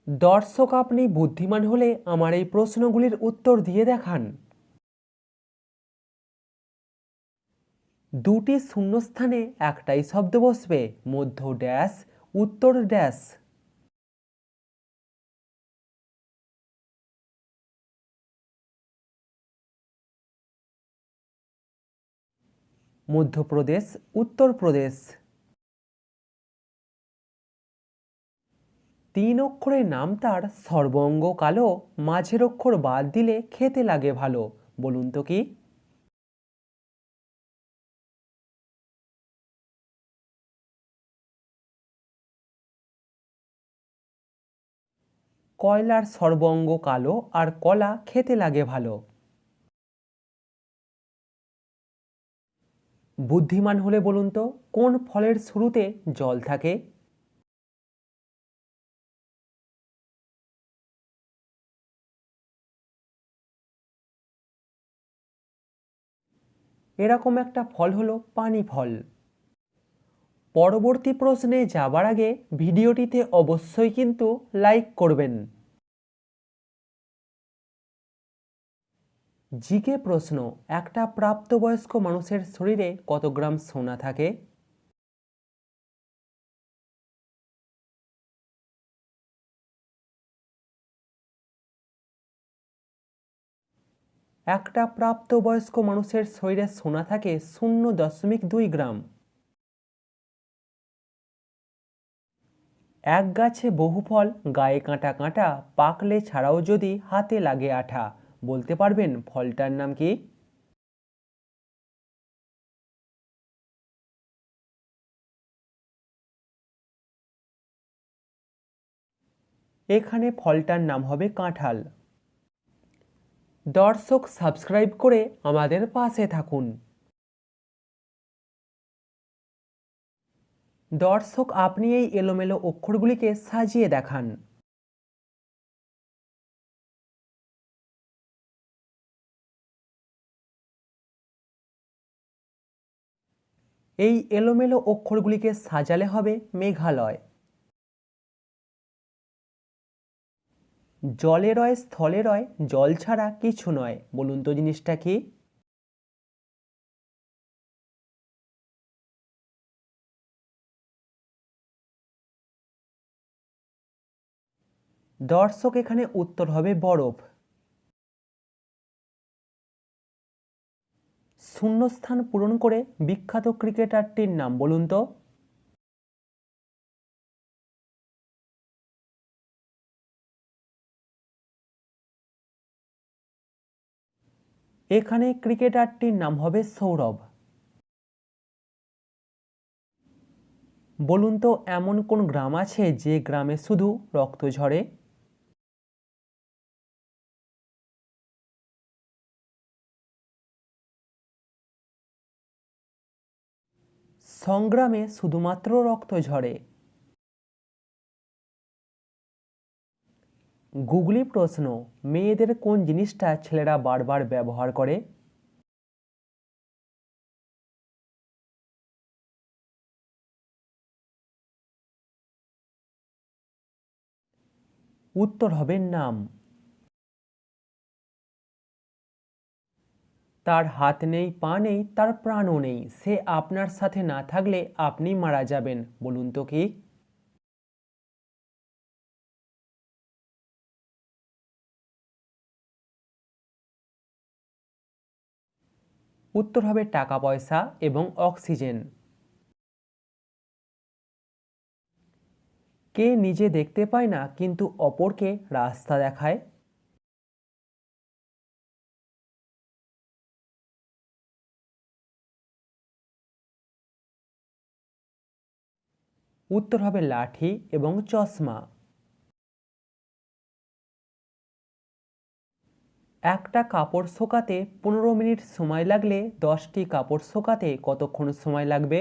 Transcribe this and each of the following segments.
দর্শক, আপনি বুদ্ধিমান হলে আমার এই প্রশ্নগুলির উত্তর দিয়ে দেখান। দুটি শূন্যস্থানে একটাই শব্দ বসবে, মধ্য ড্যাশ, উত্তর ড্যাশ। মধ্যপ্রদেশ, উত্তরপ্রদেশ। 3 অক্ষরের নাম তার, সর্বঙ্গ কালো, মাঝের অক্ষর বাদ দিলে খেতে লাগে ভালো। বলুন তো কি? কয়লার সর্বঙ্গ কালো আর কলা খেতে লাগে ভালো। বুদ্ধিমান হলে বলুন তো, কোন ফলের শুরুতে জল থাকে? এরকম একটা ফল হলো পানি ফল। পরবর্তী প্রশ্নে যাবার আগে ভিডিওটিতে অবশ্যই কিন্তু লাইক করবেন। জিকে প্রশ্ন, একটা প্রাপ্তবয়স্ক মানুষের শরীরে কত গ্রাম সোনা থাকে? একটা প্রাপ্তবয়স্ক মানুষের শরীরে সোনা থাকে 0.2 গ্রাম। এক গাছে বহু ফল, গায়ে কাঁটা কাঁটা, পাকলে ছাড়াও যদি হাতে লাগে আঠা। বলতে পারবেন ফলটার নাম কি? এখানে ফলটার নাম হবে কাঁঠাল। দর্শক, সাবস্ক্রাইব করে আমাদের পাশে থাকুন। দর্শক, আপনি এই এলোমেলো অক্ষরগুলিকে সাজিয়ে দেখান। এই এলোমেলো অক্ষরগুলিকে সাজালে হবে মেঘালয়। জলে রয়, স্থলে রয়, জল ছাড়া কিছু নয়। বলুন তো জিনিসটা কি? দর্শক, এখানে উত্তর হবে বরফ। শূন্যস্থান পূরণ করে বিখ্যাত ক্রিকেটারটির নাম বলুন তো। এখানে ক্রিকেটারটির নাম হবে সৌরভ। বলুন তো, এমন কোন গ্রাম আছে যে গ্রামে শুধু রক্ত ঝরে? সংগ্রামে শুধুমাত্র রক্ত ঝরে। গুগলি প্রশ্ন, মেয়েদের কোন জিনিসটা ছেলেরা বারবার ব্যবহার করে? উত্তর হবে নাম। তার হাত নেই, পা নেই, তার প্রাণও নেই, সে আপনার সাথে না থাকলে আপনি মারা যাবেন। বলুন তো কি? উত্তর হবে টাকা পয়সা এবং অক্সিজেন। কে নিজে দেখতে পায় না কিন্তু অপরকে রাস্তা দেখায়? উত্তর হবে লাঠি এবং চশমা। একটা কাপড় শোকাতে 15 মিনিট সময় লাগলে 10টি কাপড় শোকাতে কতক্ষণ সময় লাগবে?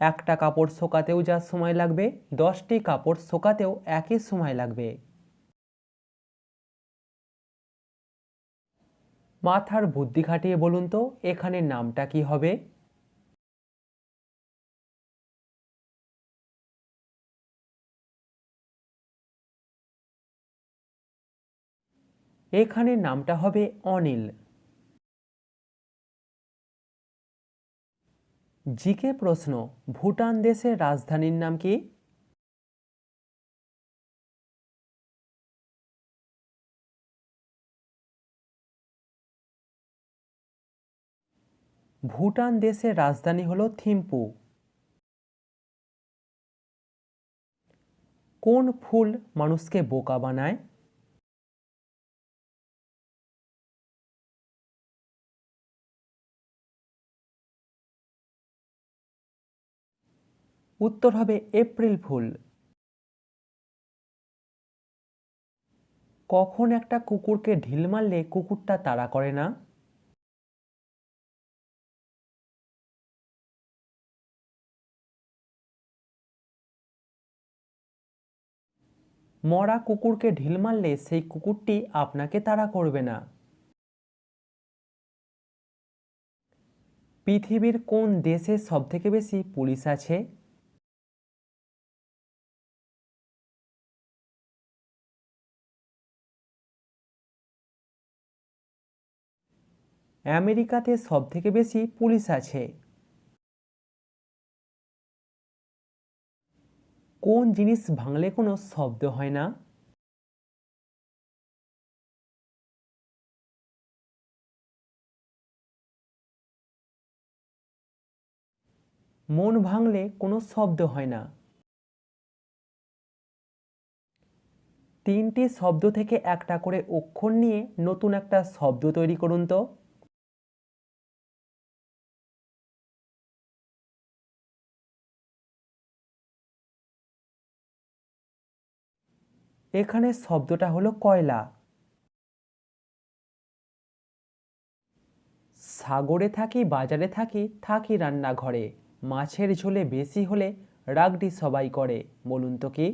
একটা কাপড় শোকাতেও যা সময় লাগবে, 10টি কাপড় শোকাতেও একই সময় লাগবে। মাথার বুদ্ধি খাটিয়ে বলুন তো এখানে নামটা কি হবে? এখানে নামটা হবে অনিল। জিকে প্রশ্ন, ভুটান দেশের রাজধানীর নাম কি? ভুটান দেশের রাজধানী হলো থিম্পু। কোন ফুল মানুষকে বোকা বানায়? উত্তর হবে এপ্রিল ফুল। কখন একটা কুকুরকে ঢিল মারলে কুকুরটা তাড়া করে না? মরা কুকুরকে ঢিল মারলে সেই কুকুরটি আপনাকে তাড়া করবে না। পৃথিবীর কোন দেশে সবথেকে বেশি পুলিশ আছে? আমেরিকাতে সবথেকে বেশি পুলিশ আছে। কোন জিনিস ভাঙলে কোনো শব্দ হয় না? মন ভাঙলে কোনো শব্দ হয় না। তিনটি শব্দ থেকে একটা করে অক্ষর নিয়ে নতুন একটা শব্দ তৈরি করুন তো। এখানে শব্দটা হলো কয়লা। সাগরে থাকি বাজারে থাকি থাকি রান্নাঘরে, মাছের ঝোলে বেশি হলে রাগডি সবাই করে, বলুন তো কি?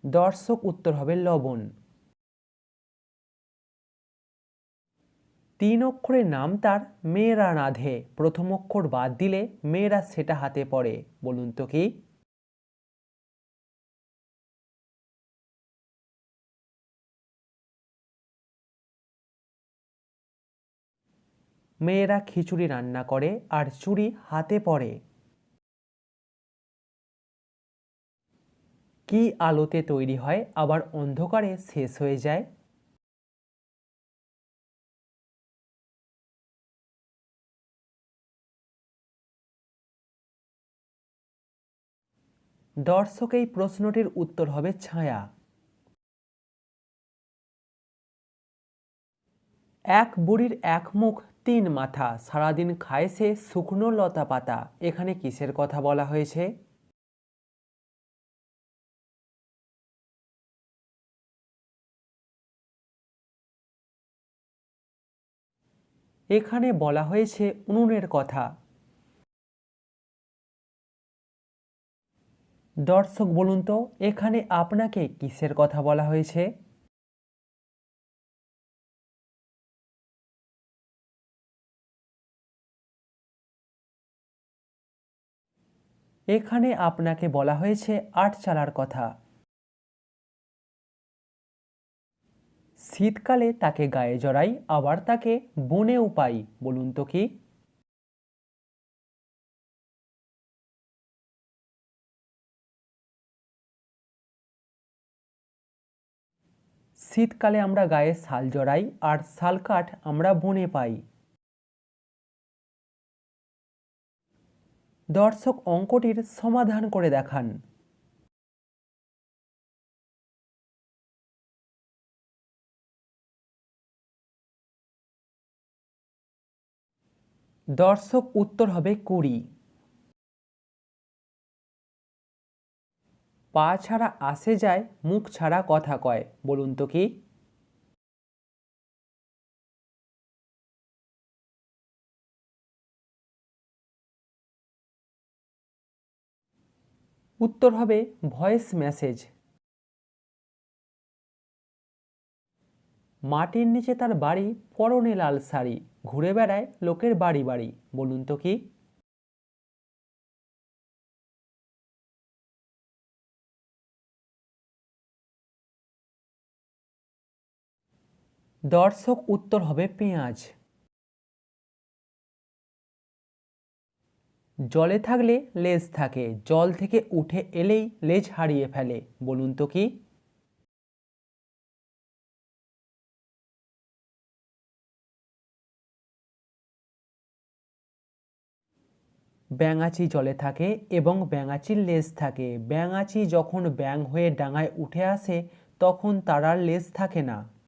দর্শক উত্তর হবে লবণ। তিন অক্ষরের নাম তার মেয়েরা রাঁধে, প্রথম অক্ষর বাদ দিলে মেয়েরা সেটা হাতে পড়ে, বলুন তো কি? মেয়েরা খিচুড়ি রান্না করে আর চুড়ি হাতে পড়ে। কি আলোতে তৈরি হয় আবার অন্ধকারে শেষ হয়ে যায়? দর্শক এই প্রশ্নটির উত্তর হবে ছায়া। এক বুড়ির এক মুখ তিন মাথা, সারাদিন খায় সে শুকনো লতা পাতা, এখানে কিসের কথা বলা হয়েছে? এখানে বলা হয়েছে উনুনের কথা। দর্শক বলুন তো এখানে আপনাকে কিসের কথা বলা হয়েছে? এখানে আপনাকে বলা হয়েছে আট চালার কথা। শীতকালে তাকে গায়ে জড়াই আবার তাকে বনেও পাই, বলুন তো কি? শীতকালে আমরা গায়ে শাল জড়াই আর শাল কাঠ আমরা বনে পাই। দর্শক অঙ্কটির সমাধান করে দেখান। দর্শক উত্তর হবে 20। পা ছাড়া আসে যায় মুখ ছাড়া কথা কয়, বলুন তো কি? উত্তর হবে ভয়েস মেসেজ। মাটির নিচে তার বাড়ি, পরনে লাল শাড়ি, ঘুরে বেড়ায় লোকের বাড়ি বাড়ি, বলুন তো কি? দর্শক, উত্তর হবে পেঁয়াজ। জলে থাকলে লেজ থাকে, জল থেকে উঠে এলেই লেজ হারিয়ে ফেলে, বলুন তো কি? ব্যাঙাচি জলে থাকে এবং ব্যাঙাচির লেজ থাকে। ব্যাঙাচি যখন ব্যাঙ হয়ে ডাঙায় উঠে আসে তখন তার আর লেজ থাকে না।